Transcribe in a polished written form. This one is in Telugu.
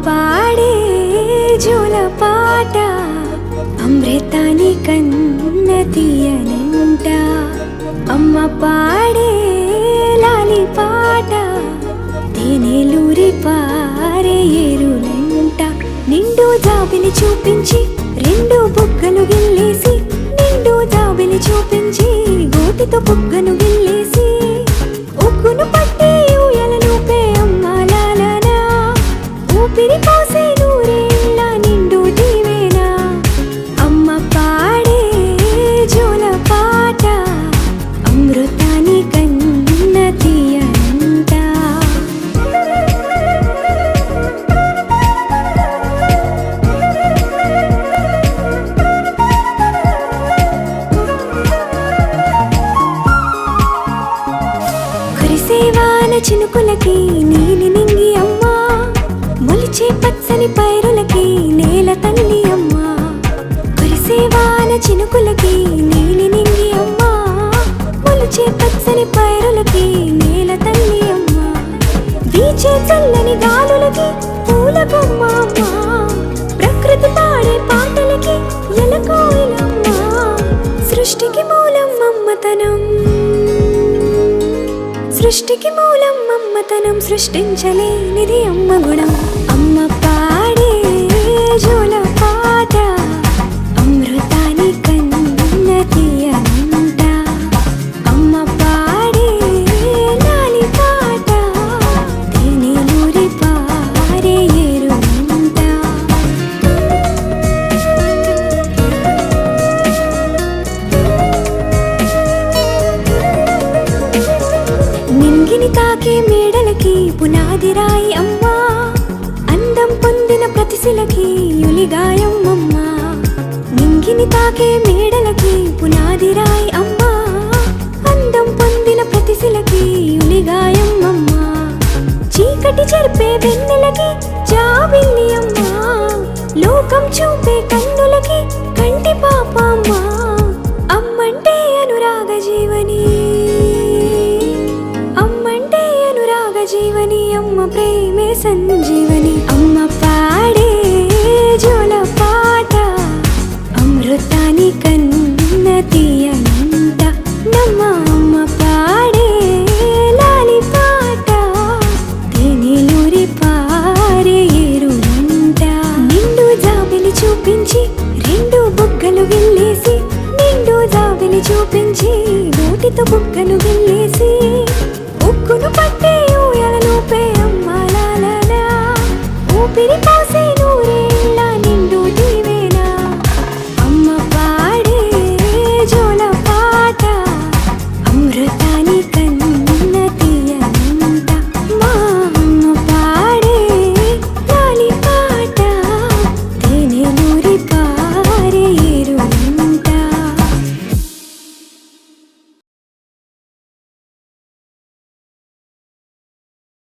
పాడే జోల పాట అమృతాని కన్న తీయనంట. అమ్మ పాడే లాలి పాట తేనెలూరి పారే ఏరులంట. నిండు జాబిలి చూపించి రెండు బుగ్గలు గిల్లేసి, నిండు జాబిలి చూపించి గోటితో బుగ్గను గిల్లేసి, ఉగ్గును పట్టి ఊయలను పే అమ్మ లాలనా, ఊపిరి పోసే నూరేళ్ళ నిండు దీవేనా. అమ్మ పాడే జోల పాట అమృతాని కన్న తీయనంట. కురిసేవాన చినుకులకి నీలి నింగి అమ్మా, మొలిచే పచ్చని పైరులకి నేల తల్లి అమ్మా. కురిసేవాన చినుకులకి నీలి నింగి అమ్మా, మొలిచే పచ్చని పైరులకి నేల తల్లి అమ్మా. వీచే చల్లని గాలులకి పూల బొమ్మ అమ్మా, ప్రకృతి పాడే పాటలకి ఎలకోయిలమ్మా. సృష్టికి మూలం మమ్మతనం, సృష్టికి మూలం మమ్మతనం, సృష్టించలేనిది అమ్మ గుణం. అమ్మ పాడే జోల పాట అమృతాని కన్న తీయనంట. అమ్మ పాడే లాలి పాట తేనెలూరి పారే ఏరులంట. నింగిని తాకే మేడలకి పునాది రాయి అమ్మా, అందం పొందిన ప్రతిశిలకి యులిగాయం అమ్మా. నింగిని తాకే మేడలకి పునాది రాయి అమ్మా, అందం పొందిన ప్రతిశిలకి యులిగాయం అమ్మా. చీకటి చెరిపే వెన్నెలకి జాబిల్లి అమ్మా, లోకం చూపే కన్నులకి కంటి పాప అమ్మా. అమ్మంటే అనురాగ జీవని, అమ్మంటే అనురాగ జీవని, అమ్మ ప్రేమే సంజీవని. అమ్మ పాడే జోల పాట అమృతాని కన్న తీయనంట. నమ్మ అమ్మ పాడే లాలి పాట తేనెలూరి పారే ఏరులంట. నిండు జాబిలి చూపించి రెండు బుగ్గలు గిల్లేసి, నిండు జాబిలి చూపించి నోటితో బుగ్గను గిల్లేసి,